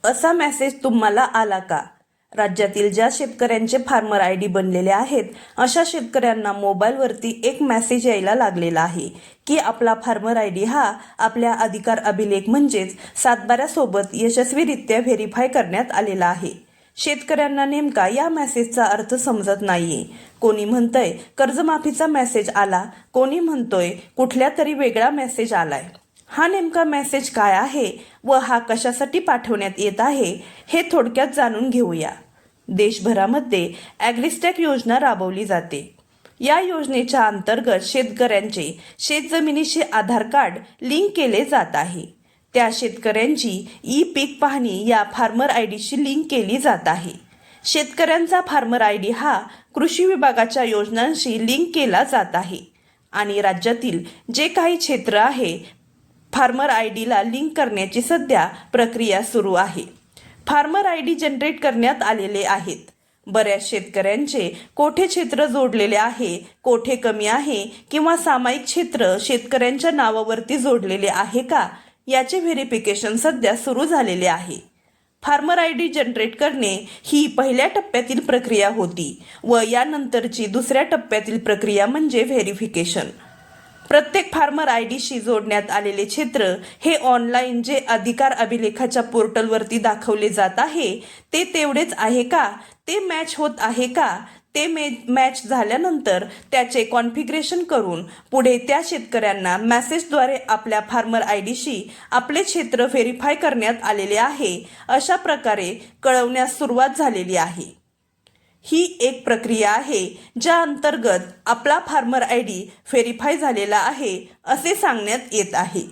असा मेसेज तुम्हाला आला का? राज्यातील ज्या शेतकऱ्यांचे फार्मर आय डी बनलेले आहेत अशा शेतकऱ्यांना मोबाईलवरती एक मेसेज यायला लागलेला आहे की आपला फार्मर आय डी हा आपल्या अधिकार अभिलेख म्हणजेच सातबाऱ्यासोबत यशस्वीरित्या व्हेरीफाय करण्यात आलेला आहे. शेतकऱ्यांना नेमका या मेसेजचा अर्थ समजत नाहीये. कोणी म्हणतंय कर्जमाफीचा मेसेज आला, कोणी म्हणतोय कुठल्या तरी वेगळा मेसेज आलाय. हा नेमका मेसेज काय आहे व हा कशासाठी पाठवण्यात येत आहे हे थोडक्यात जाणून घेऊया. देशभरामध्ये ॲग्रिस्टॅक योजना राबवली जाते. या योजनेच्या अंतर्गत शेतकऱ्यांचे शेतजमिनीशी आधार कार्ड लिंक केले जात आहे. त्या शेतकऱ्यांची ई पीक पाहणी या फार्मर आय डीशी लिंक केली जात आहे. शेतकऱ्यांचा फार्मर आय डी हा कृषी विभागाच्या योजनांशी लिंक केला जात आहे आणि राज्यातील जे काही क्षेत्र आहे फार्मर आय डीला लिंक करण्याची सध्या प्रक्रिया सुरू आहे. फार्मर आय डी जनरेट करण्यात आलेले आहेत. बऱ्याच शेतकऱ्यांचे कोठे क्षेत्र जोडलेले आहे, कोठे कमी आहे किंवा सामायिक क्षेत्र शेतकऱ्यांच्या नावावरती जोडलेले आहे का याचे व्हेरिफिकेशन सध्या सुरू झालेले आहे. फार्मर आय डी जनरेट करणे ही पहिल्या टप्प्यातील प्रक्रिया होती व यानंतरची दुसऱ्या टप्प्यातील प्रक्रिया म्हणजे व्हेरिफिकेशन. प्रत्येक फार्मर आय डीशी जोडण्यात आलेले क्षेत्र हे ऑनलाईन जे अधिकार अभिलेखाच्या पोर्टलवरती दाखवले जात आहे ते तेवढेच आहे का, ते मॅच होत आहे का, ते मॅच झाल्यानंतर त्याचे कॉन्फिगरेशन करून पुढे त्या शेतकऱ्यांना मेसेजद्वारे आपल्या फार्मर आय डीशी आपले क्षेत्र व्हेरीफाय करण्यात आलेले आहे अशा प्रकारे कळवण्यास सुरुवात झालेली आहे. ही एक प्रक्रिया आहे ज्या अंतर्गत आपला फार्मर आय डी व्हेरीफाय झालेला आहे असे सांगण्यात येत आहे.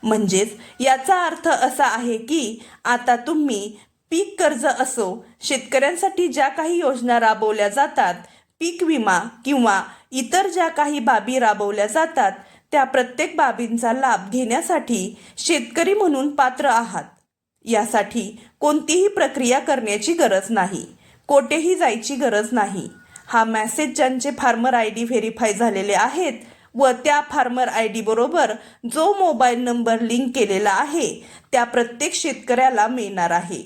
म्हणजेच याचा अर्थ असा आहे की आता तुम्ही पीक कर्ज असो, शेतकऱ्यांसाठी ज्या काही योजना राबवल्या जातात, पीक विमा किंवा इतर ज्या काही बाबी राबवल्या जातात त्या प्रत्येक बाबींचा लाभ घेण्यासाठी शेतकरी म्हणून पात्र आहात. यासाठी कोणतीही प्रक्रिया करण्याची गरज नाही, कोठेही जायची गरज नाही. हा मेसेज ज्यांचे फार्मर आय डी व्हेरीफाय झालेले आहेत व त्या फार्मर आय डी बरोबर जो मोबाईल नंबर लिंक केलेला आहे त्या प्रत्येक शेतकऱ्याला मिळणार आहे.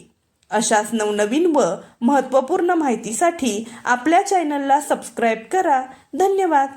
अशाच नवनवीन व महत्त्वपूर्ण माहितीसाठी आपल्या चॅनलला सबस्क्राईब करा. धन्यवाद.